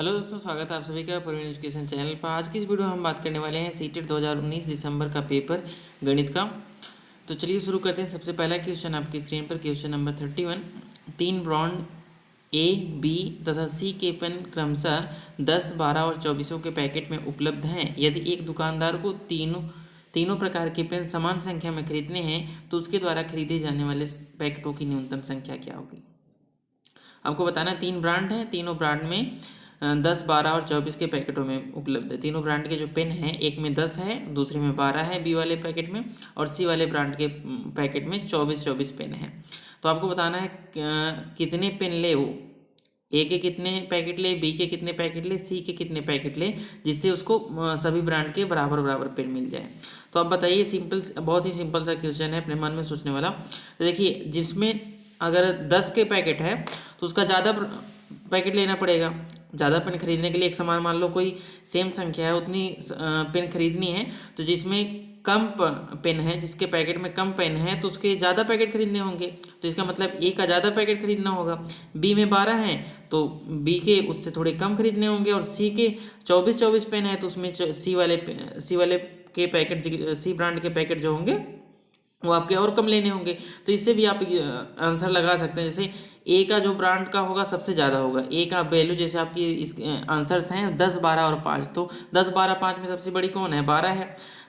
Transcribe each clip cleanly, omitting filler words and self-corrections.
Hello दोस्तों, स्वागत है आप सभी का प्रवीण एजुकेशन चैनल पर। आज की इस वीडियो में हम बात करने वाले हैं सीटेट 2019 दिसंबर का पेपर गणित का। तो चलिए शुरू करते हैं। सबसे पहला क्वेश्चन आपकी स्क्रीन पर क्वेश्चन नंबर 31। तीन बॉन्ड ए, बी तथा सी के पेन क्रमशः 10, 12 और 24 के पैकेट में उपलब्ध हैं। यदि एक दुकानदार को तीनों प्रकार के पेन समान संख्या में खरीदने हैं तो उसके द्वारा खरीदे जाने वाले पैकेटों की न्यूनतम संख्या क्या होगी। आपको बताना है तीन ब्रांड हैं, तीनों ब्रांड में 10, 12 और 24 के पैकेटों में उपलब्ध है। तीनों ब्रांड के जो पेन हैं, एक में 10 है, दूसरे में 12 है बी वाले पैकेट में, और सी वाले ब्रांड के पैकेट में 24 पेन हैं। तो आपको बताना है कितने पेन ले वो, ए के कितने पैकेट ले, बी के कितने पैकेट ले, सी के कितने पैकेट ले, जिससे उसको सभी ब्रांड के बराबर बराबर पेन मिल जाए। तो आप बताइए, सिंपल, बहुत ही सिंपल सा क्वेश्चन है, अपने मन में सोचने वाला। तो देखिए, जिसमें अगर 10 के पैकेट है तो उसका ज़्यादा पैकेट लेना पड़ेगा। ज़्यादा पेन खरीदने के लिए एक समान, मान लो कोई सेम संख्या है, उतनी पेन खरीदनी है, तो जिसमें कम पेन है, जिसके पैकेट में कम पेन है, तो उसके ज़्यादा पैकेट खरीदने होंगे। तो इसका मतलब ए का ज़्यादा पैकेट खरीदना होगा। बी में 12 हैं तो बी के उससे थोड़े कम खरीदने होंगे, और सी के 24 पेन है तो उसमें सी वाले के पैकेट, सी ब्रांड के पैकेट जो होंगे वो आपके और कम लेने होंगे। तो इससे भी आप आंसर लगा सकते हैं। जैसे ए का जो ब्रांड का होगा सबसे ज़्यादा होगा, ए का वैल्यू, जैसे आपकी इस आंसर्स हैं 10, 12 और 5, तो 10, 12, 5 में सबसे बड़ी कौन है, 12 है।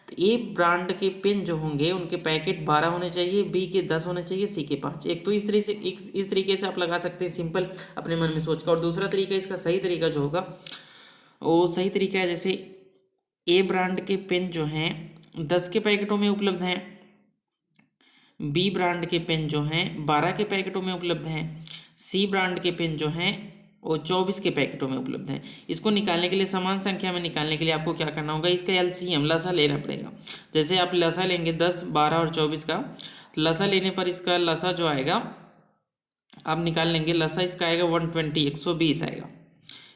तो ए ब्रांड के पेन जो होंगे उनके पैकेट 12 होने चाहिए, बी के 10 होने चाहिए, सी के 5। एक तो इस तरीके से आप लगा सकते हैं सिंपल, अपने मन में सोचकर। और दूसरा तरीका, इसका सही तरीका जो होगा वो सही तरीका है, जैसे ए ब्रांड के पेन जो हैं 10 के पैकेटों में उपलब्ध हैं, बी ब्रांड के पेन जो हैं 12 के पैकेटों में उपलब्ध हैं, सी ब्रांड के पेन जो हैं वो 24 के पैकेटों में उपलब्ध हैं। इसको निकालने के लिए, समान संख्या में निकालने के लिए आपको क्या करना होगा, इसका एलसीएम, लसा लेना पड़ेगा। जैसे आप लसा लेंगे 10, 12 और 24 का, तो लसा लेने पर इसका लसा जो आएगा आप निकाल लेंगे, लसा इसका आएगा 120, 120 आएगा।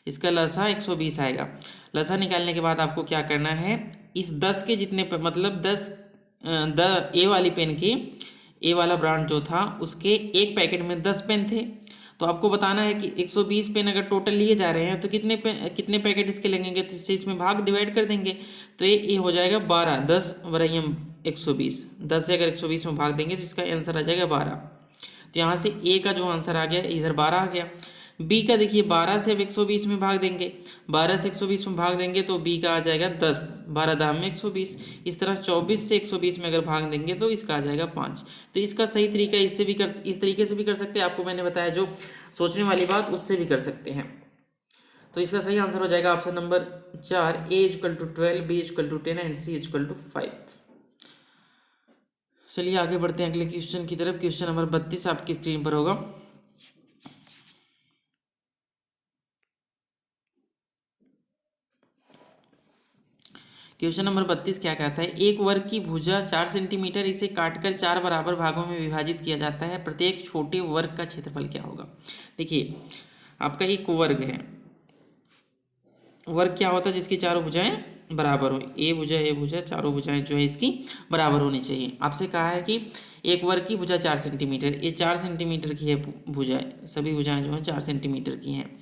इसका लसा 120 आएगा। लसा निकालने के बाद आपको क्या करना है, इस 10 के जितने मतलब 10 ए वाली पेन की, ए वाला ब्रांड जो था उसके एक पैकेट में 10 पेन थे। तो आपको बताना है कि 120 पेन अगर टोटल लिए जा रहे हैं तो कितने पैकेट इसके लगेंगे। तो इससे इसमें भाग डिवाइड कर देंगे, तो ये हो जाएगा 12, 10 बराई 120, 10 से अगर 120 में भाग देंगे तो इसका आंसर आ जाएगा 12। तो यहाँ से ए का जो आंसर आ गया, इधर 12 आ गया। बी का देखिए, 12 से अब 120 में भाग देंगे, 12 से 120 में भाग देंगे तो बी का आ जाएगा 10, 12 दाम में 120। इस तरह 24 से 120 में अगर भाग देंगे तो इसका आ जाएगा 5। तो इसका सही तरीका इस तरीके से भी कर सकते हैं। आपको मैंने बताया जो सोचने वाली बात, उससे भी कर सकते हैं। तो इसका सही आंसर हो जाएगा option number 4, A=12, B=10 and C=5। चलिए आगे बढ़ते हैं अगले क्वेश्चन की तरफ। क्वेश्चन नंबर 32 आपकी स्क्रीन पर होगा। क्वेश्चन नंबर 32 क्या कहता है, एक वर्ग की भुजा 4 सेंटीमीटर, इसे काटकर 4 बराबर भागों में विभाजित किया जाता है, प्रत्येक छोटे वर्ग का क्षेत्रफल क्या होगा। देखिए, आपका एक वर्ग है, वर्ग क्या होता है, जिसकी चारों भुजाएं बराबर हो, ए भुजा चारों भुजाएं जो है इसकी बराबर होनी चाहिए। आपसे कहा है कि एक वर्ग की भुजा 4 सेंटीमीटर, ये 4 सेंटीमीटर की है भुजाएं, सभी भुजाएं जो हैं 4 सेंटीमीटर की हैं।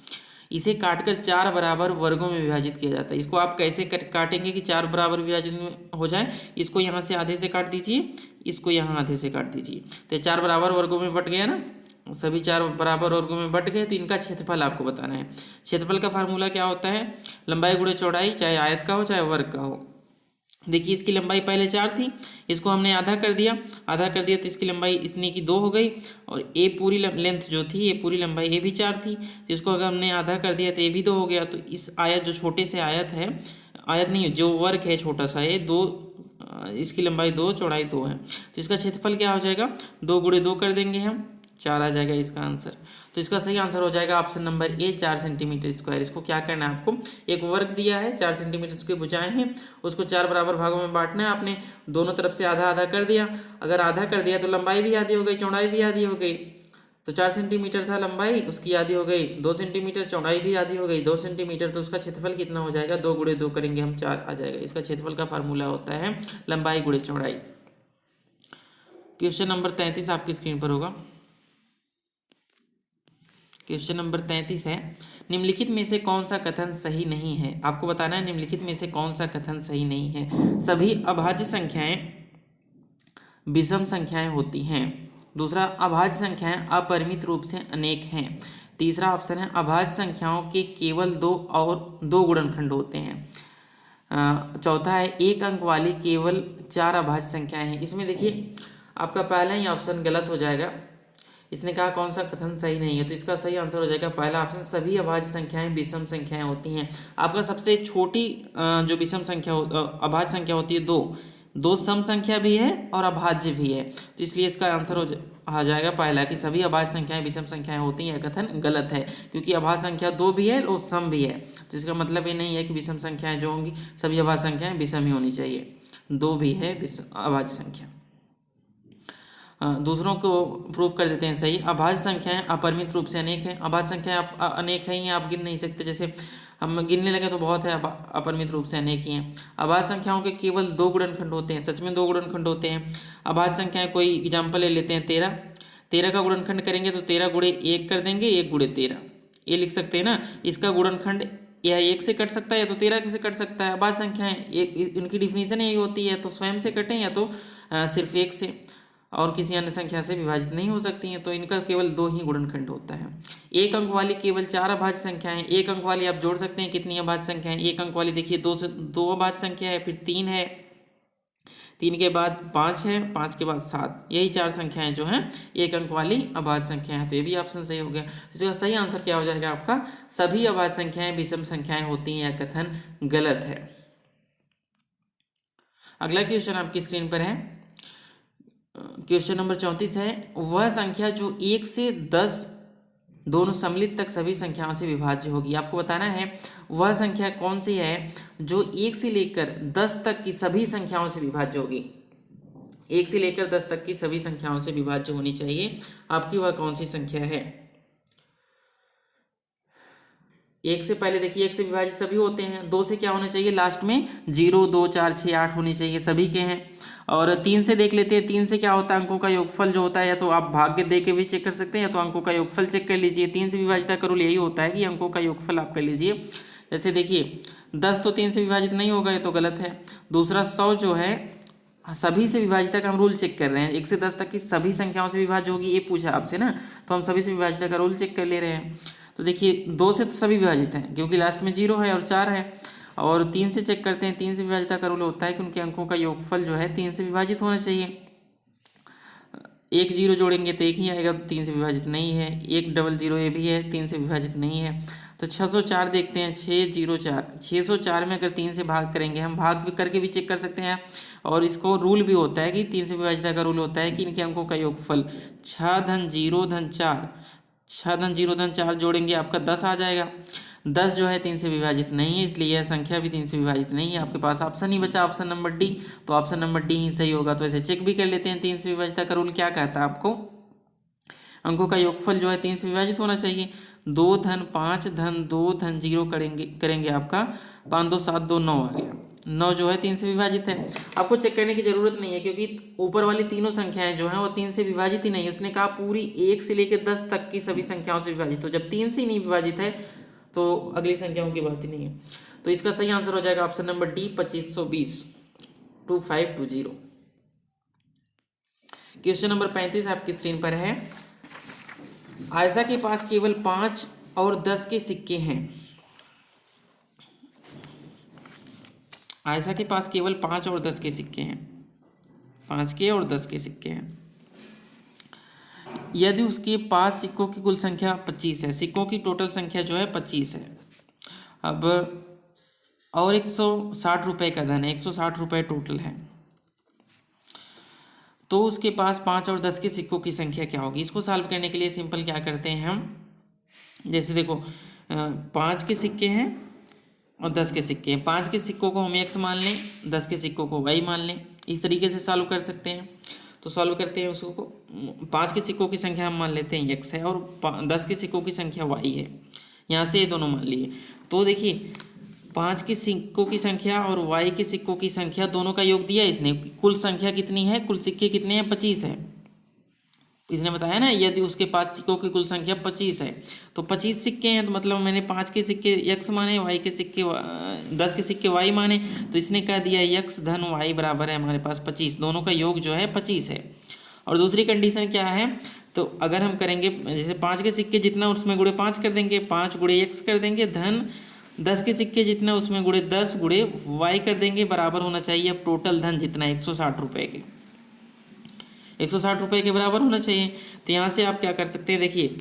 इसे काटकर 4 बराबर वर्गों में विभाजित किया जाता है। इसको आप कैसे काटेंगे कि 4 बराबर विभाजित हो जाए, इसको यहाँ से आधे से काट दीजिए, इसको यहाँ आधे से काट दीजिए, तो 4 बराबर वर्गों में बट गया ना, सभी 4 बराबर वर्गों में बट गए। तो इनका क्षेत्रफल आपको बताना है। क्षेत्रफल का फार्मूला क्या होता है, लंबाई गुणे चौड़ाई, चाहे आयत का हो चाहे वर्ग का हो। देखिए, इसकी लंबाई पहले 4 थी, इसको हमने आधा कर दिया, तो इसकी लंबाई इतनी की 2 हो गई, और ए पूरी लेंथ जो थी, ये पूरी लंबाई ए भी 4 थी, तो इसको अगर हमने आधा कर दिया तो ए भी 2 हो गया। तो इस आयत, जो छोटे से आयत है, आयत नहीं, जो वर्ग है छोटा सा, ये 2, इसकी लंबाई 2, चौड़ाई 2 है, तो इसका क्षेत्रफल क्या हो जाएगा, 2 गुणे 2 कर देंगे हम, 4 आ जाएगा इसका आंसर। तो इसका सही आंसर हो जाएगा option number A, 4 centimetre square. इसको क्या करना है, आपको एक वर्ग दिया है, 4 सेंटीमीटर उसकी भुजाएं हैं, उसको 4 बराबर भागों में बांटना है। आपने दोनों तरफ से आधा आधा कर दिया, अगर आधा कर दिया तो लंबाई भी आधी हो गई, चौड़ाई भी आधी हो गई। तो 4 सेंटीमीटर था लंबाई, उसकी आधी हो गई 2 सेंटीमीटर, चौड़ाई भी आधी हो गई 2 सेंटीमीटर, तो उसका क्षेत्रफल कितना हो जाएगा, 2 गुणे 2 करेंगे हम, 4 आ जाएगा। इसका क्षेत्रफल का फार्मूला होता है लंबाई गुणे चौड़ाई। क्वेश्चन नंबर 33 आपकी स्क्रीन पर होगा। क्वेश्चन नंबर 33 है, निम्नलिखित में से कौन सा कथन सही नहीं है। आपको बताना है निम्नलिखित में से कौन सा कथन सही नहीं है। सभी अभाज्य संख्याएं विषम संख्याएं होती हैं। दूसरा, अभाज्य संख्याएं अपरिमित रूप से अनेक हैं। तीसरा ऑप्शन है, अभाज्य संख्याओं के केवल दो गुणनखंड होते हैं। चौथा है, एक अंक वाली केवल 4 अभाज्य संख्याएं हैं। इसमें देखिए आपका पहला ही ऑप्शन गलत हो जाएगा। इसने कहा कौन सा कथन सही नहीं है, तो इसका सही आंसर हो जाएगा पहला ऑप्शन, सभी अभाज्य संख्याएं विषम संख्याएं होती हैं। आपका सबसे छोटी जो विषम संख्या अभाज्य संख्या होती है दो सम संख्या भी है और अभाज्य भी है, तो इसलिए इसका आंसर आ जाएगा पहला कि सभी अभाज्य संख्याएं विषम संख्याएं होती हैं। यह कथन गलत है, क्योंकि अभाज्य संख्या 2 भी है और सम भी है, तो इसका मतलब ये नहीं है कि विषम संख्याएं जो होंगी सभी अभाज्य संख्याएं विषम ही होनी चाहिए। 2 भी है अभाज्य संख्या। दूसरों को प्रूव कर देते हैं सही। अभाज्य संख्याएं अपरिमित रूप से अनेक हैं। अभाज्य संख्याएं अनेक हैं, आप गिन नहीं सकते, जैसे हम गिनने लगे तो बहुत है, अपरिमित रूप से अनेक ही हैं। अभाज्य संख्याओं के केवल 2 गुणनखंड होते हैं, सच में 2 गुणनखंड होते हैं। अभाज्य संख्याएं, कोई एग्जाम्पल ले लेते हैं 13 का गुणनखंड करेंगे तो 13 गुणे 1 कर देंगे, 1 गुणे 13 ये लिख सकते हैं ना। इसका गुणनखंड या 1 से कट सकता है या तो 13 से कट सकता है। अभाज्य संख्याएं इनकी डिफिनीशन यही होती है, तो स्वयं से कटें या तो सिर्फ 1 से, और किसी अन्य संख्या से विभाजित नहीं हो सकती हैं, तो इनका केवल 2 ही गुणनखंड होता है। एक अंक वाली केवल 4 अभाज्य संख्याएं। एक अंक वाली आप जोड़ सकते हैं कितनी अभाज्य संख्याएं। एक अंक वाली देखिए 2 अभाज्य संख्या है, फिर 3 है, 3 के बाद 5 है, 5 के बाद 7, यही 4 संख्याएं जो हैं एक अंक वाली अभाज्य संख्या है। तो ये भी ऑप्शन सही हो गया। इसका सही आंसर क्या हो जाएगा आपका, सभी अभाज्य संख्याएं विषम संख्याएं होती हैं। यह कथन गलत है। अगला क्वेश्चन आपकी स्क्रीन पर है, क्वेश्चन नंबर 34 है, वह संख्या जो 1 से 10 दोनों सम्मिलित तक सभी संख्याओं से विभाज्य होगी। आपको बताना है वह संख्या कौन सी है जो 1 से लेकर 10 तक की सभी संख्याओं से विभाज्य होगी। 1 से लेकर 10 तक की सभी संख्याओं से विभाज्य होनी चाहिए। आपकी वह कौन सी संख्या है। 1 से पहले देखिए 1 से विभाजित सभी होते हैं। 2 से क्या होना चाहिए, लास्ट में 0, 2, 4, 6, 8 होनी चाहिए, सभी के हैं। और 3 से देख लेते हैं, 3 से क्या होता है, अंकों का योगफल जो होता है, या तो आप भाग्य दे के भी चेक कर सकते हैं या तो अंकों का योगफल चेक कर लीजिए। 3 से विभाजित का रूल यही होता है कि अंकों का योगफल आप कर लीजिए। जैसे देखिए 10 तो 3 से विभाजित नहीं होगा, ये तो गलत है। दूसरा 100 जो है सभी से विभाजित का हम रूल चेक कर रहे हैं, 1 से 10 तक की सभी संख्याओं से विभाज्य होगी, ये पूछा आपसे ना, तो हम सभी से विभाजित का रूल चेक कर ले रहे हैं। तो देखिए 2 से तो सभी विभाजित हैं क्योंकि लास्ट में 0 है और 4 है। और 3 से चेक करते हैं, 3 से विभाजित का रूल होता है कि उनके अंकों का योगफल जो है 3 से विभाजित होना चाहिए। 1 0 जोड़ेंगे तो 1 ही आएगा, तो 3 से विभाजित नहीं है। 1 डबल 0 ये भी है, 3 से विभाजित नहीं है। तो 604 देखते हैं, 604 604 में अगर 3 से भाग करेंगे, हम भाग भी करके भी चेक कर सकते हैं। और इसको रूल भी होता है कि 3 से विभाजित का रूल होता है कि इनके अंकों का योगफल 6 धन 0 धन 4, 6 धन 0 धन 4 जोड़ेंगे आपका 10 आ जाएगा। 10 जो है 3 से विभाजित नहीं है, इसलिए यह संख्या भी 3 से विभाजित नहीं है। आपके पास ऑप्शन ही बचा, ऑप्शन नंबर डी, तो ऑप्शन नंबर डी ही सही होगा। तो ऐसे चेक भी कर लेते हैं, 3 से विभाजित का रूल क्या कहता है आपको, अंकों का योगफल जो है 3 से विभाजित होना चाहिए। 2 धन 5 धन 2 धन 0 करेंगे आपका 5 2 7 2 9 आ गया। 9 जो है 3 से विभाजित है। आपको चेक करने की जरूरत नहीं है क्योंकि ऊपर वाली तीनों संख्याएं जो हैं वो 3 से विभाजित ही नहीं है। उसने कहा पूरी 1 से लेकर 10 तक की सभी संख्याओं से विभाजित, तो जब 3 से ही नहीं विभाजित है तो अगली संख्याओं की बात ही नहीं है। तो इसका सही आंसर हो जाएगा option number D 2520 2520। Question number 35 आपकी स्क्रीन पर है, आयशा के पास केवल 5 और 10 के सिक्के हैं। आयशा के पास केवल 5 और 10 के सिक्के हैं, 5 के और 10 के सिक्के हैं। यदि उसके पास सिक्कों की कुल संख्या 25 है, सिक्कों की टोटल संख्या जो है 25 है। अब और 160 रुपये का धन है, 160 रुपये टोटल है, तो उसके पास 5 और 10 के सिक्कों की संख्या क्या होगी। इसको सॉल्व करने के लिए सिंपल क्या करते हैं हम, जैसे देखो 5 के सिक्के हैं और 10 के सिक्के हैं। 5 के सिक्कों को हम x मान लें, 10 के सिक्कों को y मान लें। इस तरीके से सॉल्व कर सकते हैं। तो सॉल्व करते हैं उसको, 5 के सिक्कों की संख्या हम मान लेते हैं x है और 10 के सिक्कों की संख्या y है। यहाँ से ये दोनों मान लिए। तो देखिए 5 के सिक्कों की संख्या और y के सिक्कों की संख्या दोनों का योग दिया इसने। कुल संख्या कितनी है, कुल सिक्के कितने हैं, 25 है। इसने बताया ना, यदि उसके पास सिक्कों की कुल संख्या 25 है, तो 25 सिक्के हैं, तो मतलब मैंने 5 के सिक्के x माने, y के सिक्के 10 के सिक्के y माने, तो इसने कह दिया x धन y बराबर है हमारे पास 25, दोनों का योग जो है 25 है। और दूसरी कंडीशन क्या है, तो अगर हम करेंगे जैसे 5 के सिक्के जितना उसमें गुणे 5 कर देंगे, 5 गुणे x कर देंगे, धन 10 के सिक्के जितना उसमें गुणे 10 गुणे y कर देंगे, बराबर होना चाहिए अब टोटल धन जितना 160 रुपये के, 160 रुपये के बराबर होना चाहिए। तो यहाँ से आप क्या कर सकते हैं, देखिए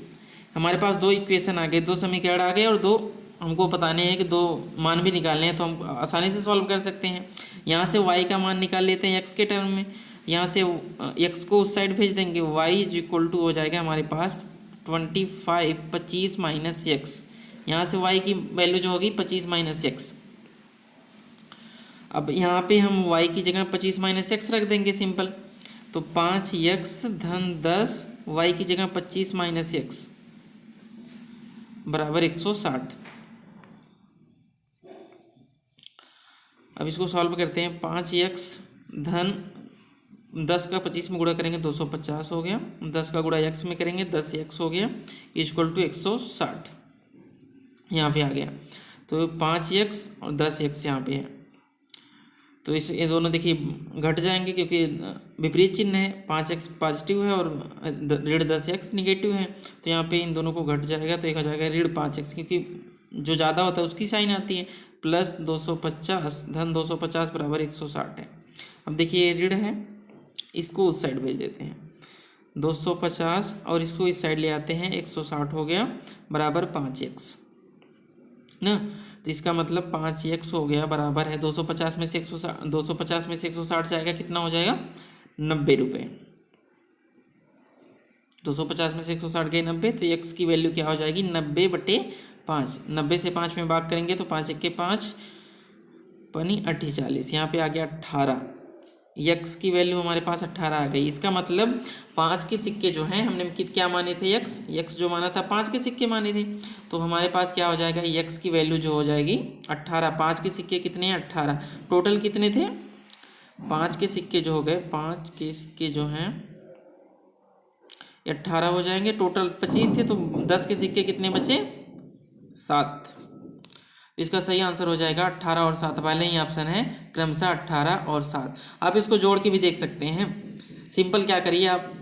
हमारे पास दो इक्वेशन आ गए, दो समीकरण आ गए, और दो हमको बताने हैं कि दो मान भी निकालने हैं, तो हम आसानी से सॉल्व कर सकते हैं। यहाँ से y का मान निकाल लेते हैं x के टर्म में, यहाँ से x को उस साइड भेज देंगे, y इज इक्वल टू हो जाएगा हमारे पास 25 माइनस एक्स, यहाँ से y की वैल्यू जो होगी 25 माइनस एक्स। अब यहाँ पे हम y की जगह 25 माइनस एक्स रख देंगे सिंपल, तो 5x धन 10 y की जगह 25 माइनस एक्स बराबर 160। अब इसको सॉल्व करते हैं, 5x धन 10 का 25 में गुणा करेंगे 250 हो गया, 10 का गुणा x में करेंगे 10x हो गया, इक्वल टू 160 यहाँ पे आ गया। तो 5x और 10x यहाँ पे है, तो इस ये दोनों देखिए घट जाएंगे क्योंकि विपरीत चिन्ह है, 5x पॉजिटिव है और ऋण 10x निगेटिव है, तो यहाँ पे इन दोनों को घट जाएगा, तो एक हो जाएगा ऋण 5x, क्योंकि जो ज़्यादा होता है उसकी साइन आती है, प्लस 250 धन 250 बराबर 160 है। अब देखिए ये ऋण है, इसको उस साइड भेज देते हैं 250, और इसको इस साइड ले आते हैं 160 हो गया बराबर 5x ना, तो इसका मतलब 5x हो गया बराबर है 250 में से 160, 250 में से 160 जाएगा, कितना हो जाएगा 90 रुपये, 250 में से 160 गए 90, तो x की वैल्यू क्या हो जाएगी 90/5, 90 से 5 में भाग करेंगे तो 5 1 5 पनी 48, यहाँ पे आ गया 18, x की वैल्यू हमारे पास 18 आ गई। इसका मतलब 5 के सिक्के जो हैं हमने क्या माने थे, x जो माना था 5 के सिक्के माने थे, तो हमारे पास क्या हो जाएगा x की वैल्यू जो हो जाएगी 18, 5 के सिक्के कितने हैं 18, टोटल कितने थे 5 के सिक्के जो हो गए, 5 के सिक्के जो हैं 18 हो जाएंगे, टोटल 25 थे, तो 10 के सिक्के कितने बचे 7, इसका सही आंसर हो जाएगा 18 और 7, पहले ही ऑप्शन है क्रमशः 18 और 7। आप इसको जोड़ के भी देख सकते हैं, सिंपल क्या करिए आप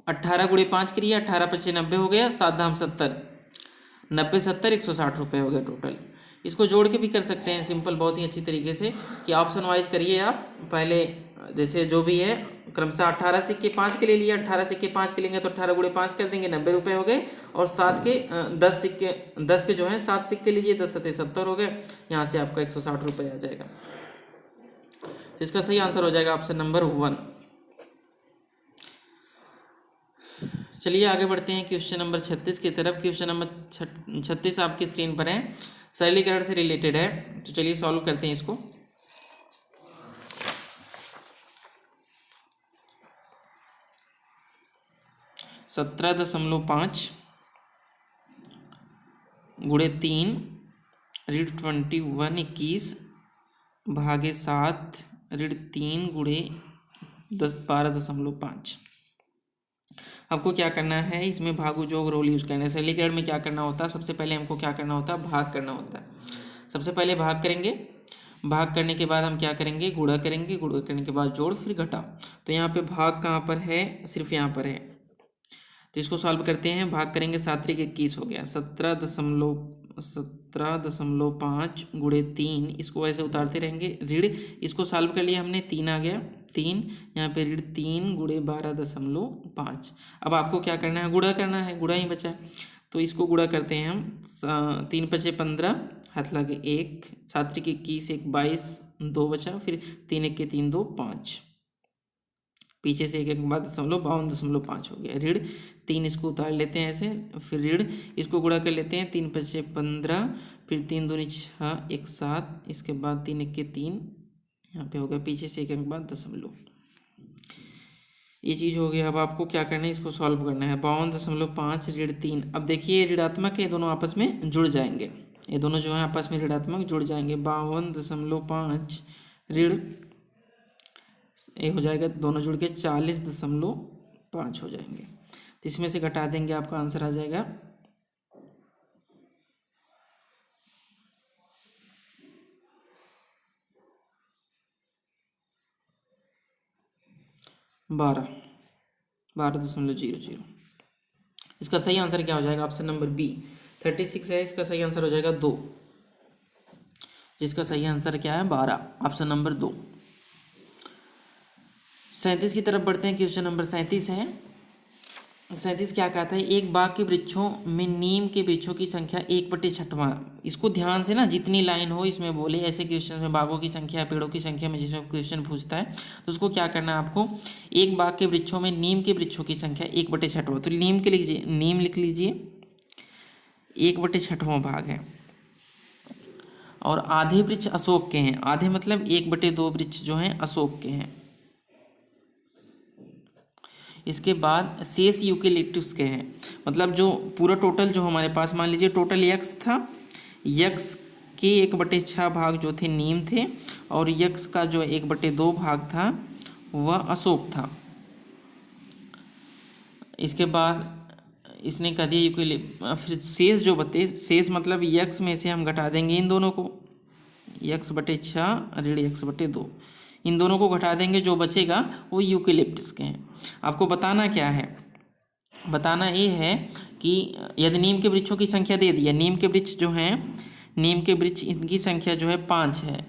18 गुणे 5 करिए, 18 पचे 90 हो गया, 7 दाम 70, 90 70 160 रुपये हो गया टोटल। इसको जोड़ के भी कर सकते हैं सिंपल, बहुत ही अच्छी तरीके से, कि ऑप्शन वाइज करिए आप, पहले जैसे जो भी है क्रमशः 18 सिक्के 5 के ले लिया, 18 सिक्के 5 के लेंगे तो 18 गुणे 5 कर देंगे 90 रुपये हो गए, और 7 के 10 सिक्के 10 के जो हैं 7 सिक्के लीजिए, 10 7 70 हो गए, यहाँ से आपका 160 रुपये आ जाएगा। तो इसका सही आंसर हो जाएगा ऑप्शन नंबर 1। चलिए आगे बढ़ते हैं क्वेश्चन नंबर 36 की तरफ। क्वेश्चन नंबर 36 आपकी स्क्रीन पर है, सरलीकरण से रिलेटेड है, तो चलिए सॉल्व करते हैं इसको। सत्रह 17.5 गुणे 3 ऋण 21 21 भागे 7 ऋण 3 गुणे 12.5। आपको क्या करना है, इसमें भागु जोग रोल यूज करना है। सरलीकरण में क्या करना होता है, सबसे पहले हमको क्या करना होता है, भाग करना होता है। सबसे पहले भाग करेंगे, भाग करने के बाद हम क्या करेंगे, गुणा करेंगे, गुणा करने के बाद जोड़, फिर घटा। तो यहाँ पे भाग कहाँ पर है, सिर्फ यहाँ पर है, तो इसको सॉल्व करते हैं। भाग करेंगे 7 3 21 हो गया, 17.5 गुणे 3, इसको ऐसे उतारते रहेंगे, ऋण इसको सॉल्व कर लिया हमने, 3 आ गया, 3 यहाँ पे ऋण 3 गुणे 12.5। अब आपको क्या करना है, गुणा करना है, गुणा ही बचा, तो इसको गुणा करते हैं हम, 3 5 15 हाथ लगे 1, 7 3 21 1 22 2 बचा, फिर 3 1 3 2 5, पीछे से 1 1 बाद 52.5 हो गया, ऋण 3 इसको उतार लेते हैं ऐसे, फिर ऋण इसको गुणा कर लेते हैं, 3 5 15, फिर 3 दूनी 6 1 7, इसके बाद 3 1 3 यहाँ पे हो गया, पीछे से 1 1 बाद दशमलव, ये चीज़ हो गया। अब आपको क्या करना है, इसको सॉल्व करना है, 52.5 ऋण 3। अब देखिए ऋणात्मक है, ये दोनों आपस में जुड़ जाएंगे, ये दोनों जो है आपस में ऋणात्मक जुड़ जाएंगे, 52.5 ऋण ये हो जाएगा, दोनों जुड़ के 40.5 हो जाएंगे। तो इसमें से घटा देंगे, आपका आंसर आ जाएगा 12.00। इसका सही आंसर क्या हो जाएगा? ऑप्शन नंबर बी 36 है, इसका सही आंसर हो जाएगा 2, जिसका सही आंसर क्या है 12, ऑप्शन नंबर 2। 37 की तरफ बढ़ते हैं। क्वेश्चन नंबर 37 है। 37 क्या कहता है? एक बाग के वृक्षों में नीम के वृक्षों की संख्या 1/6। इसको ध्यान से ना, जितनी लाइन हो इसमें बोले, ऐसे क्वेश्चन में बागों की संख्या, पेड़ों की संख्या में जिसमें क्वेश्चन पूछता है तो उसको क्या करना है आपको, एक बाग के वृक्षों में नीम के वृक्षों की संख्या 1/6, तो नीम के लीजिए, नीम लिख लीजिए 1/6 भाग है। और आधे वृक्ष अशोक के हैं, आधे मतलब 1/2 वृक्ष जो हैं अशोक के हैं। इसके बाद शेष यूकेलिप्टस के हैं, मतलब जो पूरा टोटल जो हमारे पास, मान लीजिए टोटल यक्स था, यक्स के 1/6 भाग जो थे नीम थे, और यक्स का जो 1/2 भाग था वह अशोक था। इसके बाद इसने कह दिया फिर शेष जो बते, शेष मतलब यक्स में से हम घटा देंगे इन दोनों को, x/6 ऋण x/2, इन दोनों को घटा देंगे, जो बचेगा वो यूकेलिप्टस के हैं। आपको बताना क्या है? बताना ये है कि यदि नीम के वृक्षों की संख्या दे दी है, नीम के वृक्ष जो हैं, नीम के वृक्ष इनकी संख्या जो है 5 है,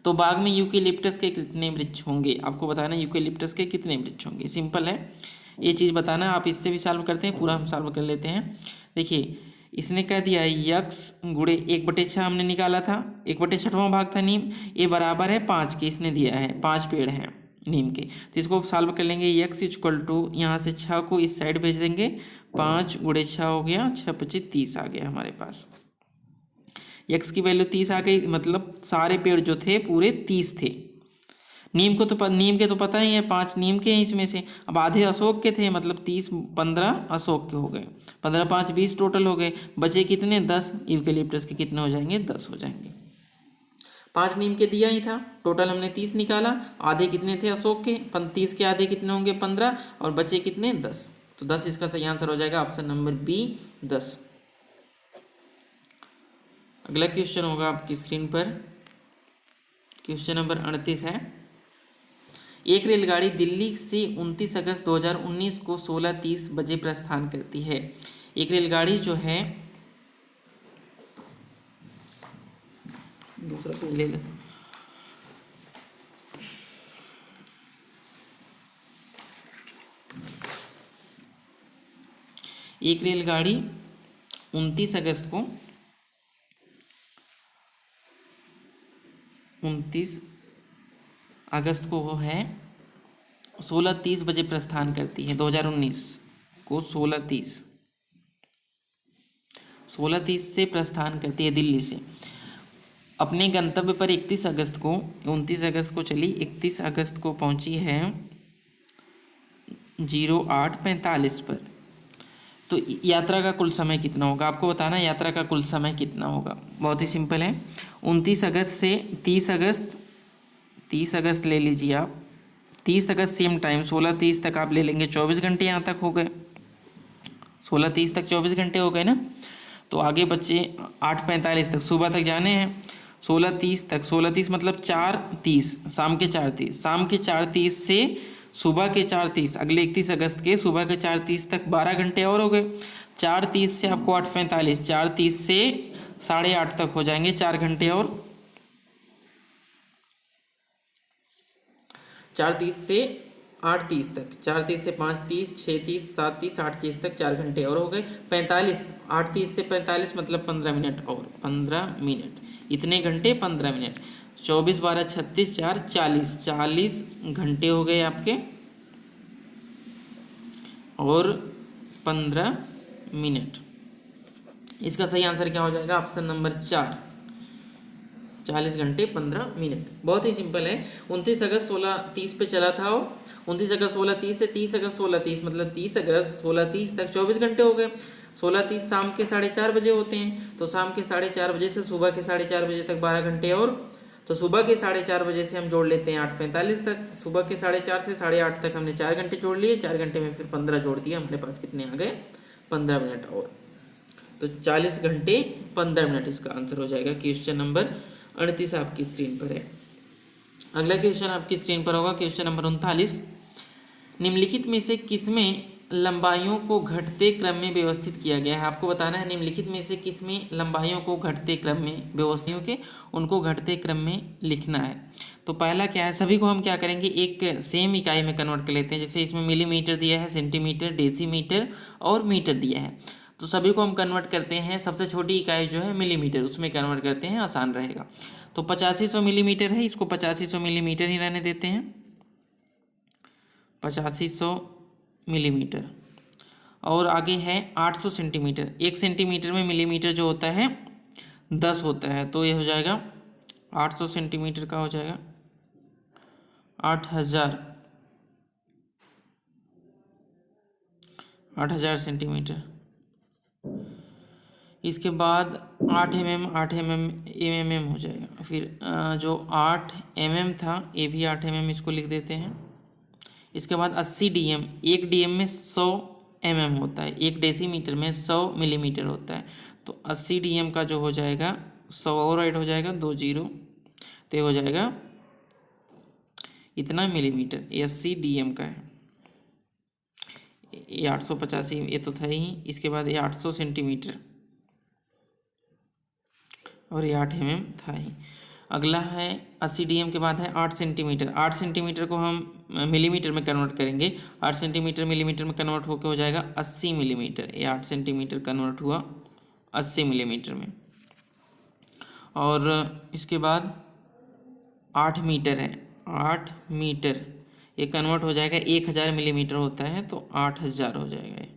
तो बाग में यूकेलिप्टस के कितने वृक्ष होंगे? आपको बताना है यूकेलिप्टस के कितने वृक्ष होंगे। सिंपल है, ये चीज़ बताना है। आप इससे भी सॉल्व करते हैं, पूरा हम सॉल्व कर लेते हैं। देखिए इसने कह दिया यक्स गुणे 1/6 हमने निकाला था, 1/6वां भाग था नीम, ये बराबर है 5 के, इसने दिया है 5 पेड़ हैं नीम के, तो इसको सॉल्व कर लेंगे। यक्स इक्वल टू यहाँ से 6 को इस साइड भेज देंगे, 5 × 6 हो गया, 6×5 30 आ गया हमारे पास। यक्स की वैल्यू 30 आ गई, मतलब सारे पेड़ जो थे पूरे 30 थे। नीम के तो पता ही है 5 नीम के हैं इसमें से, अब आधे अशोक के थे, मतलब 30 15 अशोक के हो गए, 15 5 20 टोटल हो गए, बचे कितने 10, यूकेलिप्टस के कितने हो जाएंगे 10 हो जाएंगे। 5 नीम के दिया ही था, टोटल हमने 30 निकाला, आधे कितने थे अशोक के, 30 के आधे कितने होंगे 15, और बचे कितने 10, तो 10 इसका सही आंसर हो जाएगा, ऑप्शन नंबर बी 10। अगला क्वेश्चन होगा आपकी स्क्रीन पर, क्वेश्चन नंबर 38 है। एक रेलगाड़ी दिल्ली से 29 अगस्त 2019 को 16:30 बजे प्रस्थान करती है। एक रेलगाड़ी जो है, दूसरा पेज ले लें, एक रेलगाड़ी 29 अगस्त को 29 अगस्त को वो है 16:30 बजे प्रस्थान करती है, 2019 को 16:30 से प्रस्थान करती है दिल्ली से। अपने गंतव्य पर 31 अगस्त को 29 अगस्त को चली, 31 अगस्त को पहुंची है 08:45 पर। तो यात्रा का कुल समय कितना होगा? आपको बताना है यात्रा का कुल समय कितना होगा। बहुत ही सिंपल है, 29 अगस्त से 30 अगस्त ले लीजिए आप, 30 अगस्त सेम टाइम 16:30 तक आप ले लेंगे, 24 घंटे यहाँ तक हो गए, 16:30 तक 24 घंटे हो गए ना। तो आगे बच्चे 8:45 तक, सुबह तक जाने हैं, 16:30 तक, 16:30 मतलब 4:30, शाम के 4:30, शाम के 4:30 से सुबह के 4:30, अगले 31 अगस्त के सुबह के 4:30 तक 12 घंटे और हो गए। 4:30 से आपको 8:45, 4:30 से 8:30 तक हो जाएंगे 4 घंटे और, 4:30 से 8:30 तक, 4:30 से 5:30, 6:30, 7:30, 8:30 तक 4 घंटे और हो गए। 45, 8:30 से 45 मतलब 15 मिनट और, 15 मिनट, इतने घंटे 15 मिनट, 24 12 36 4 40, 40 घंटे हो गए आपके और 15 मिनट। इसका सही आंसर क्या हो जाएगा? ऑप्शन नंबर 4, 40 घंटे 15 मिनट। बहुत ही सिंपल है। 29 अगस्त 16:30 पे चला था वो, 29 अगस्त 16:30 से 30 अगस्त 16:30 मतलब 30 अगस्त 16:30 तक 24 घंटे हो गए। 16:30 शाम के 4:30 बजे होते हैं, तो शाम के 4:30 बजे से सुबह के 4:30 बजे तक 12 घंटे और तो सुबह के 4:30 बजे से हम जोड़ लेते हैं 8:45 तक। सुबह के 4:30 से 8:30 तक हमने 4 घंटे जोड़ लिए, 4 घंटे में फिर 15 जोड़ दिए, हमारे पास कितने आ गए 15 मिनट और। तो 40 घंटे 15 मिनट इसका आंसर हो जाएगा। क्वेश्चन नंबर 38 आपकी स्क्रीन पर है। अगला क्वेश्चन आपकी स्क्रीन पर होगा क्वेश्चन नंबर 39। निम्नलिखित में से किसमें लंबाइयों को घटते क्रम में व्यवस्थित किया गया है? आपको बताना है निम्नलिखित में से किसमें लंबाइयों को घटते क्रम में व्यवस्थित होके उनको घटते क्रम में लिखना है। तो पहला क्या है, सभी को हम क्या करेंगे एक सेम इकाई में कन्वर्ट कर लेते हैं। जैसे इसमें मिलीमीटर दिया है, सेंटीमीटर, डेसीमीटर और मीटर दिया है, तो सभी को हम कन्वर्ट करते हैं। सबसे छोटी इकाई जो है मिलीमीटर, उसमें कन्वर्ट करते हैं, आसान रहेगा। तो 8500 मिलीमीटर है, इसको 8500 मिलीमीटर ही रहने देते हैं, 8500 मिलीमीटर। और आगे है 800 सेंटीमीटर। 1 सेंटीमीटर में मिलीमीटर जो होता है 10 होता है, तो ये हो जाएगा 800 सेंटीमीटर का हो जाएगा 8000 सेंटीमीटर। इसके बाद 8 mm हो जाएगा। फिर जो 8 mm था ये भी 8 mm, इसको लिख देते हैं। इसके बाद 80 DM, 1 DM में 100 mm होता है, 1 डेसीमीटर में 100 मिलीमीटर होता है। तो 80 DM का जो हो जाएगा 100 और ऐड हो जाएगा 2 0, तो ये हो जाएगा इतना मिलीमीटर। 80 DM का है। ये 885 ये तो था ही। इसके बाद ये 800 सेंटीमीटर और ये 8 mm था ही। अगला है 80 DM के बाद है 8 सेंटीमीटर। 8 सेंटीमीटर को हम मिलीमीटर में कन्वर्ट करेंगे। 8 सेंटीमीटर मिलीमीटर में कन्वर्ट होकर हो जाएगा 80 मिलीमीटर। ये 8 सेंटीमीटर कन्वर्ट हुआ 80 मिलीमीटर में। और इसके बाद 8 मीटर है, 8 मीटर ये कन्वर्ट हो जाएगा 1000 मिलीमीटर होता है, तो 8000 हो जाएगा ये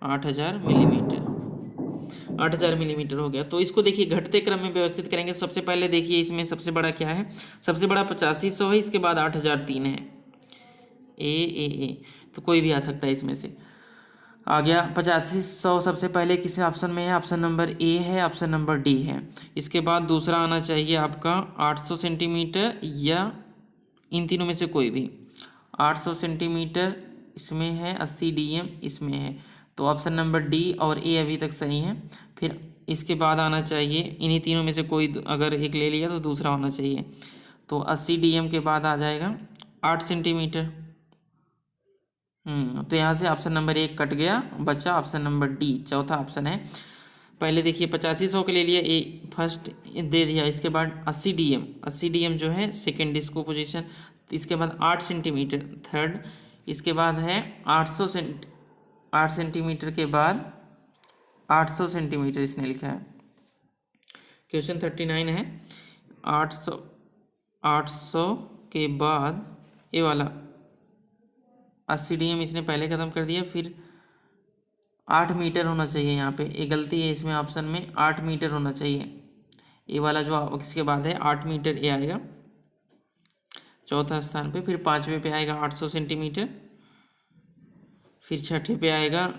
8000 मिलीमीटर। 8000 मिलीमीटर हो गया। तो इसको देखिए घटते क्रम में व्यवस्थित करेंगे। सबसे पहले देखिए इसमें सबसे बड़ा क्या है, सबसे बड़ा 8500 है, इसके बाद 8003 है। ए तो कोई भी आ सकता है इसमें से। आ गया 8500 सबसे पहले किस ऑप्शन में है, ऑप्शन नंबर ए है, ऑप्शन नंबर डी है। इसके बाद दूसरा आना चाहिए आपका 800 सेंटीमीटर या इन तीनों में से कोई भी। 800 सेंटीमीटर इसमें है, 80 DM इसमें है, तो ऑप्शन नंबर डी और ए अभी तक सही है। फिर इसके बाद आना चाहिए इन्हीं तीनों में से कोई, अगर एक ले लिया तो दूसरा होना चाहिए। तो 80 DM के बाद आ जाएगा 8 सेंटीमीटर। तो यहाँ से ऑप्शन नंबर 1 कट गया, बचा ऑप्शन नंबर डी, चौथा ऑप्शन है। पहले देखिए 8500 के ले लिया, ए फर्स्ट दे दिया। इसके बाद 80 DM जो है सेकेंड इसको पोजीशन। इसके बाद 8 सेंटीमीटर थर्ड। इसके बाद है 8 सेंटीमीटर के बाद 800 सेंटीमीटर इसने लिखा है। क्वेश्चन 39 है 800 के बाद ये वाला 80 DM इसने पहले ख़त्म कर दिया। फिर 8 मीटर होना चाहिए, यहाँ पे ये गलती है इसमें, ऑप्शन में 8 मीटर होना चाहिए। ये वाला जो इसके बाद है 8 मीटर ये आएगा चौथा स्थान पे। फिर पाँचवें पे आएगा 800 सेंटीमीटर। फिर छठे पे आएगा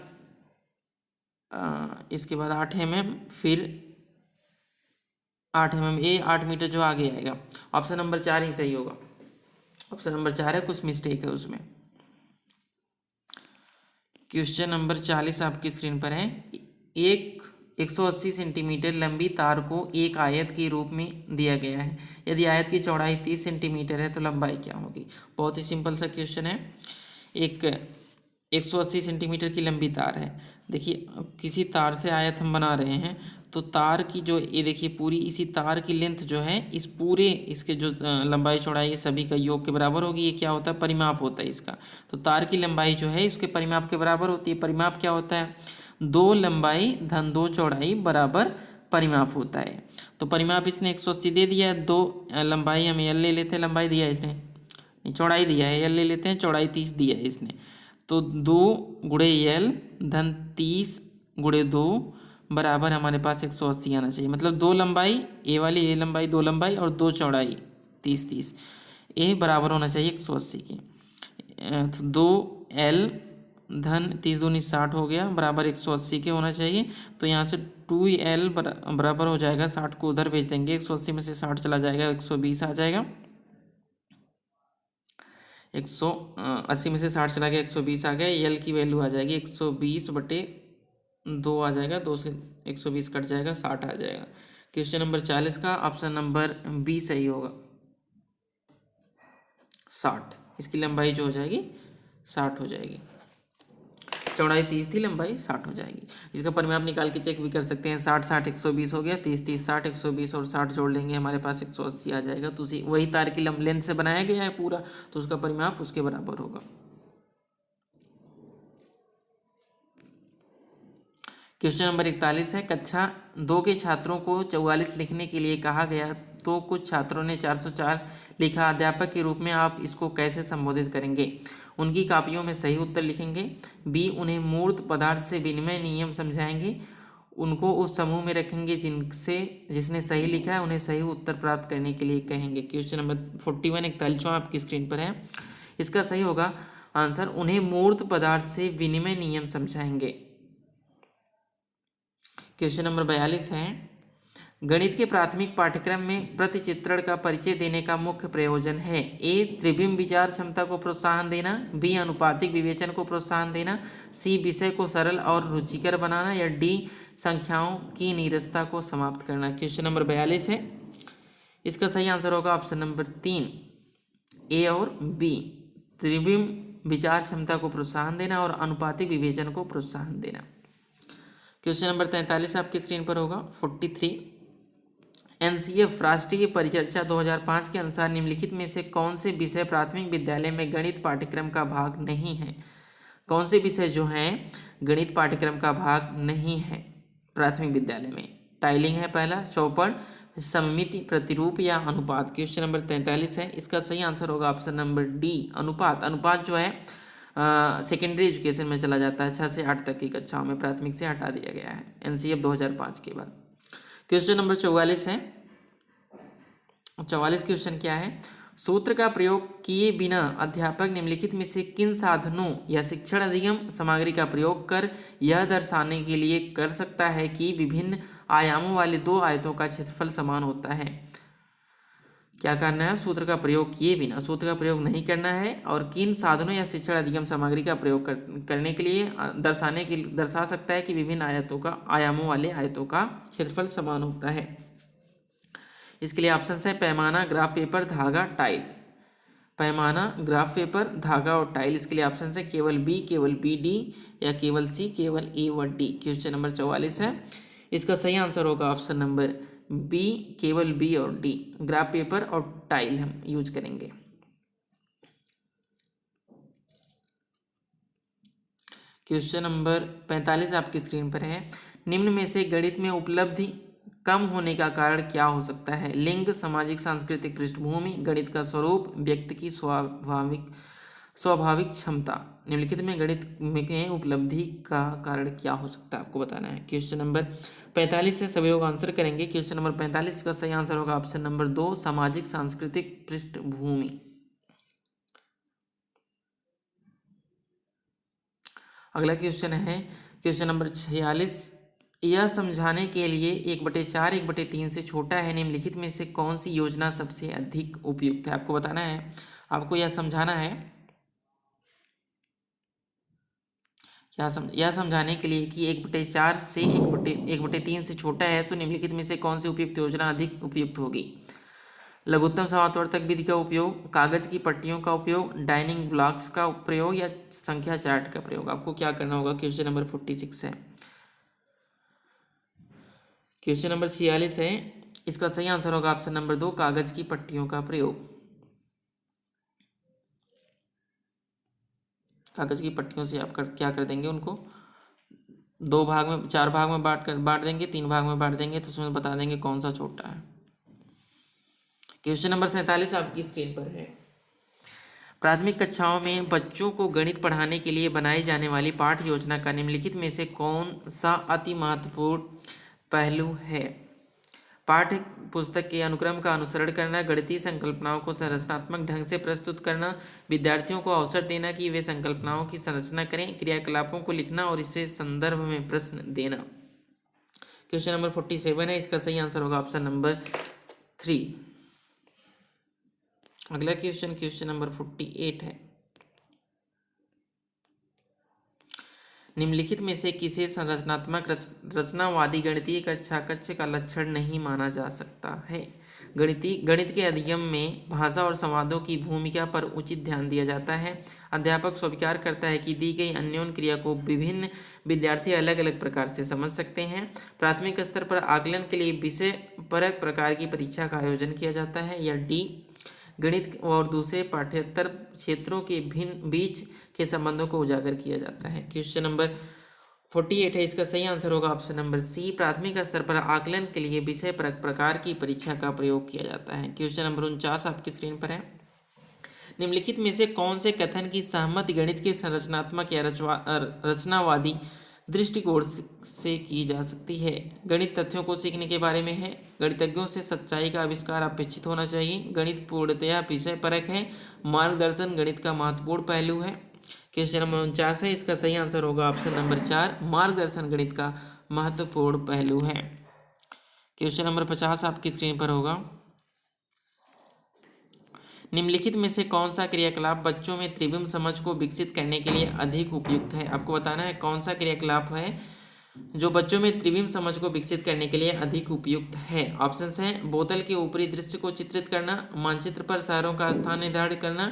इसके बाद 8 mm, फिर 8 mm, ये 8 मीटर जो आगे आएगा। ऑप्शन नंबर 4 ही सही होगा। ऑप्शन नंबर 4 है, कुछ मिस्टेक है उसमें। क्वेश्चन नंबर 40 आपकी स्क्रीन पर है। 180 सेंटीमीटर लंबी तार को एक आयत के रूप में दिया गया है। यदि आयत की चौड़ाई 30 सेंटीमीटर है तो लंबाई क्या होगी? बहुत ही सिंपल सा क्वेश्चन है। एक 180 सेंटीमीटर की लंबी तार है। देखिए किसी तार से आयत हम बना रहे हैं, तो तार की जो ये देखिए पूरी इसी तार की लेंथ जो है इस पूरे इसके जो लंबाई चौड़ाई ये सभी का योग के बराबर होगी। ये क्या होता है, परिमाप होता है इसका। तो तार की लंबाई जो है इसके परिमाप के बराबर होती है। परिमाप क्या होता है, 2 लंबाई धन 2 चौड़ाई बराबर परिमाप होता है। तो परिमाप इसने 180 दे दिया है। 2 लंबाई हम एल ले लेते हैं, लंबाई दिया है इसने, नहीं चौड़ाई दिया है, एल ले लेते हैं, चौड़ाई 30 दिया है इसने। तो 2 गुणे एल धन 30 गुणे 2 बराबर हमारे पास 180 आना चाहिए। मतलब 2 लंबाई ए वाली, ए लंबाई 2 लंबाई और 2 चौड़ाई 30 ए बराबर होना चाहिए 180 की। तो 2 L धन 30 दूनी 60 हो गया बराबर 180 के होना चाहिए। तो यहाँ से 2l बराबर हो जाएगा 60 को उधर भेज देंगे, 180 में से 60 चला जाएगा 120 आ जाएगा। 180 में से 60 चला गया 120 आ गया। यल की वैल्यू आ जाएगी 120/2 आ जाएगा, 2 से 120 कट जाएगा 60 आ जाएगा। क्वेश्चन नंबर 40 का ऑप्शन नंबर बी सही होगा 60। इसकी लंबाई जो हो जाएगी 60 हो जाएगी। चौड़ाई 30 थी, लंबाई 60 हो जाएगी। इसका परिमाप निकाल के चेक भी कर सकते हैं। 60 60 120 हो गया, 30 30 60 120 और 60 जोड़ लेंगे हमारे पास 180 आ जाएगा। तो उसी वही तार की लेंथ से बनाया गया है पूरा, तो उसका परिमाप उसके बराबर होगा। क्वेश्चन नंबर 41 है, कक्षा 2 के छात्रों को 44 लिखने के लिए कहा गया तो कुछ छात्रों ने 404 लिखा। अध्यापक के रूप में आप इसको कैसे संबोधित करेंगे? उनकी कापियों में सही उत्तर लिखेंगे। बी, उन्हें मूर्त पदार्थ से विनिमय नियम समझाएंगे। उनको उस समूह में रखेंगे जिसने सही लिखा है, उन्हें सही उत्तर प्राप्त करने के लिए कहेंगे। क्वेश्चन नंबर 41 41वां आपकी स्क्रीन पर है। इसका सही होगा आंसर, उन्हें मूर्त पदार्थ से विनिमय नियम समझाएंगे। क्वेश्चन नंबर 42 है, गणित के प्राथमिक पाठ्यक्रम में प्रतिचित्रण का परिचय देने का मुख्य प्रयोजन है। ए, त्रिविम विचार क्षमता को प्रोत्साहन देना। बी, अनुपातिक विवेचन को प्रोत्साहन देना। सी, विषय को सरल और रुचिकर बनाना। या डी, संख्याओं की नीरसता को समाप्त करना। क्वेश्चन नंबर 42 है। इसका सही आंसर होगा ऑप्शन नंबर 3, ए और बी, त्रिविम विचार क्षमता को प्रोत्साहन देना और अनुपातिक विवेचन को प्रोत्साहन देना। क्वेश्चन नंबर 43 आपकी स्क्रीन पर होगा 43। एनसीएफ राष्ट्रीय परिचर्चा 2005 के अनुसार निम्नलिखित में से कौन से विषय प्राथमिक विद्यालय में गणित पाठ्यक्रम का भाग नहीं है? कौन से विषय जो हैं गणित पाठ्यक्रम का भाग नहीं है प्राथमिक विद्यालय में? टाइलिंग है पहला, चौपड़, सममिति, प्रतिरूप या अनुपात। क्वेश्चन नंबर 43 है। इसका सही आंसर होगा ऑप्शन नंबर डी, अनुपात। अनुपात जो है सेकेंडरी एजुकेशन में चला जाता है, 6 से 8 तक की कक्षाओं में, प्राथमिक से हटा दिया गया है एनसीएफ 2005 के बाद। क्वेश्चन नंबर 44 है। 44 क्वेश्चन क्या है? सूत्र का प्रयोग किए बिना अध्यापक निम्नलिखित में से किन साधनों या शिक्षण अधिगम सामग्री का प्रयोग कर यह दर्शाने के लिए कर सकता है कि विभिन्न आयामों वाले दो आयतों का क्षेत्रफल समान होता है? क्या करना है? सूत्र का प्रयोग किए बिना, सूत्र का प्रयोग नहीं करना है, और किन साधनों या शिक्षण अधिगम सामग्री का प्रयोग करने के लिए दर्शा सकता है कि विभिन्न आयामों वाले आयतों का क्षेत्रफल समान होता है। इसके लिए ऑप्शन है पैमाना, ग्राफ पेपर, धागा, टाइल। पैमाना, ग्राफ पेपर, धागा और टाइल। इसके लिए ऑप्शन है केवल बी, केवल बी, डी, या केवल सी, केवल ए व डी। क्वेश्चन नंबर 44 है। इसका सही आंसर होगा ऑप्शन नंबर बी, केवल बी और डी, ग्राफ पेपर और टाइल हम यूज करेंगे। क्वेश्चन नंबर 45 आपकी स्क्रीन पर है। निम्न में से गणित में उपलब्धि कम होने का कारण क्या हो सकता है? लिंग, सामाजिक सांस्कृतिक पृष्ठभूमि, गणित का स्वरूप, व्यक्ति की स्वाभाविक क्षमता। निम्नलिखित में गणित में उपलब्धि का कारण क्या हो सकता है, आपको बताना है। क्वेश्चन नंबर 45 से सभी लोग आंसर करेंगे। क्वेश्चन नंबर 45 का सही आंसर होगा ऑप्शन नंबर 2, सामाजिक सांस्कृतिक पृष्ठभूमि। अगला क्वेश्चन है क्वेश्चन नंबर 46। यह समझाने के लिए 1/4 1/3 से छोटा है, निम्नलिखित में से कौन सी योजना सबसे अधिक उपयुक्त है? आपको बताना है, आपको यह समझाना है। यह समझाने के लिए कि 1/4 से 1/3 से छोटा है, तो निम्नलिखित में से कौन सी उपयुक्त योजना अधिक उपयुक्त होगी? लघुत्तम समावर्तक विधि का उपयोग, कागज की पट्टियों का उपयोग, डाइनिंग ब्लॉक्स का प्रयोग, या संख्या चार्ट का प्रयोग। आपको क्या करना होगा? क्वेश्चन नंबर 46 है। क्वेश्चन नंबर 46 है। इसका सही आंसर होगा ऑप्शन नंबर 2, कागज की पट्टियों का प्रयोग। कागज की पट्टियों से आप क्या कर देंगे, उनको 4 भाग में बांट देंगे, 3 भाग में बांट देंगे, तो उसमें बता देंगे कौन सा छोटा है। क्वेश्चन नंबर 47 आपकी स्क्रीन पर है। प्राथमिक कक्षाओं में बच्चों को गणित पढ़ाने के लिए बनाई जाने वाली पाठ्य योजना का निम्नलिखित में से कौन सा अति महत्वपूर्ण पहलू है? पाठ्य पुस्तक के अनुक्रम का अनुसरण करना, गणितीय संकल्पनाओं को संरचनात्मक ढंग से प्रस्तुत करना, विद्यार्थियों को अवसर देना कि वे संकल्पनाओं की संरचना करें, क्रियाकलापों को लिखना और इससे संदर्भ में प्रश्न देना। क्वेश्चन नंबर 47 है, इसका सही आंसर होगा ऑप्शन नंबर 3। अगला क्वेश्चन नंबर 48 है, निम्नलिखित में से किसे संरचनात्मक रचनावादी गणितीय कक्षा का लक्षण नहीं माना जा सकता है। गणित के अध्ययन में भाषा और संवादों की भूमिका पर उचित ध्यान दिया जाता है। अध्यापक स्वीकार करता है कि दी गई अन्योन्य क्रिया को विभिन्न विद्यार्थी अलग अलग प्रकार से समझ सकते हैं। प्राथमिक स्तर पर आकलन के लिए विषय परक प्रकार की परीक्षा का आयोजन किया जाता है। या डी, गणित और दूसरे पाठ्येतर क्षेत्रों के भिन्न बीच के संबंधों को उजागर किया जाता है। क्वेश्चन नंबर 48 है, इसका सही आंसर होगा ऑप्शन नंबर सी, प्राथमिक स्तर पर आकलन के लिए विषय परक प्रकार की परीक्षा का प्रयोग किया जाता है। क्वेश्चन नंबर 49 आपकी स्क्रीन पर है, निम्नलिखित में से कौन से कथन की सहमति गणित के संरचनात्मक या रचनावादी दृष्टिकोण से की जा सकती है। गणित तथ्यों को सीखने के बारे में है, गणितज्ञों से सच्चाई का आविष्कार अपेक्षित होना चाहिए, गणित पूर्णतया विषय परक है, मार्गदर्शन गणित का महत्वपूर्ण पहलू है। क्वेश्चन नंबर 49 है, इसका सही आंसर होगा ऑप्शन नंबर 4, मार्गदर्शन गणित का महत्वपूर्ण पहलू है। क्वेश्चन नंबर 50 आपकी स्क्रीन पर होगा, निम्नलिखित में से कौन सा क्रियाकलाप बच्चों में त्रिविम समझ को विकसित करने के लिए अधिक उपयुक्त है। आपको बताना है कौन सा क्रियाकलाप है जो बच्चों में त्रिविम समझ को विकसित करने के लिए अधिक उपयुक्त है। ऑप्शंस हैं, बोतल के ऊपरी दृश्य को चित्रित करना, मानचित्र पर शहरों का स्थान निर्धारित करना,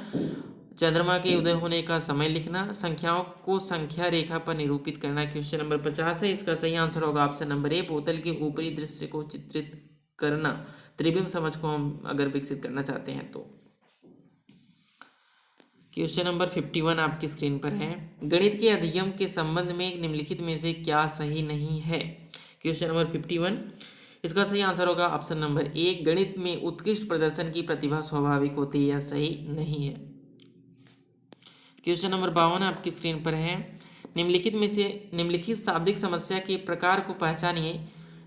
चंद्रमा के उदय होने का समय लिखना, संख्याओं को संख्या रेखा पर निरूपित करना। क्वेश्चन नंबर 50 है, इसका सही आंसर होगा ऑप्शन नंबर ए, बोतल के ऊपरी दृश्य को चित्रित करना। त्रिविम समझ को हम अगर विकसित करना चाहते हैं तो। क्वेश्चन नंबर 51 आपकी स्क्रीन पर है, गणित के अध्ययन के संबंध में निम्नलिखित में से क्या सही नहीं है। क्वेश्चन नंबर 51, इसका सही आंसर होगा ऑप्शन नंबर ए, गणित में उत्कृष्ट प्रदर्शन की प्रतिभा स्वाभाविक होती है, यह सही नहीं है। क्वेश्चन नंबर 52 आपकी स्क्रीन पर है, निम्नलिखित शाब्दिक समस्या के प्रकार को पहचानिए।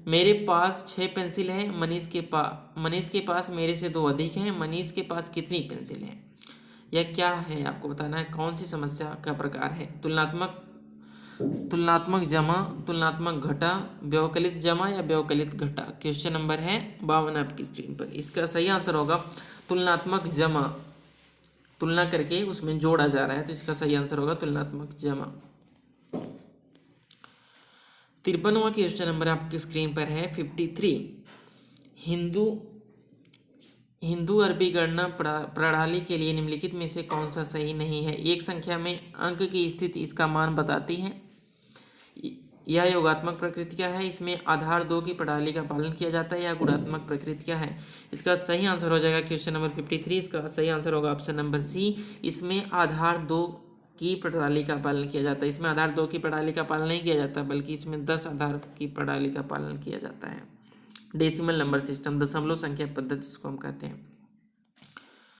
मेरे पास 6 पेंसिल है, मनीष के पास मेरे से 2 अधिक हैं, मनीष के पास कितनी पेंसिल हैं। यह क्या है, आपको बताना है कौन सी समस्या का प्रकार है। तुलनात्मक जमा, तुलनात्मक घटा, व्यवकलित जमा या व्यवकलित घटा। क्वेश्चन नंबर है 52 आपकी स्क्रीन पर, इसका सही आंसर होगा तुलनात्मक जमा, तुलना करके उसमें जोड़ा जा रहा है तो इसका सही आंसर होगा तुलनात्मक जमा। 53वां क्वेश्चन नंबर आपकी स्क्रीन पर है 53, हिंदू अरबी गणना प्रणाली के लिए निम्नलिखित में से कौन सा सही नहीं है। एक संख्या में अंक की स्थिति इसका मान बताती है, यह योगात्मक प्रकृतियाँ है, इसमें आधार 2 की प्रणाली का पालन किया जाता है, यह गुणात्मक प्रकृतियाँ है। इसका सही आंसर हो जाएगा क्वेश्चन नंबर 53, इसका सही आंसर होगा ऑप्शन नंबर सी, इसमें आधार 2 की प्रणाली का पालन किया जाता है। इसमें आधार 2 की प्रणाली का पालन नहीं किया जाता बल्कि इसमें 10 आधार की प्रणाली का पालन किया जाता है। डेसिमल नंबर सिस्टम, दशमलव संख्या पद्धति जिसको हम कहते हैं।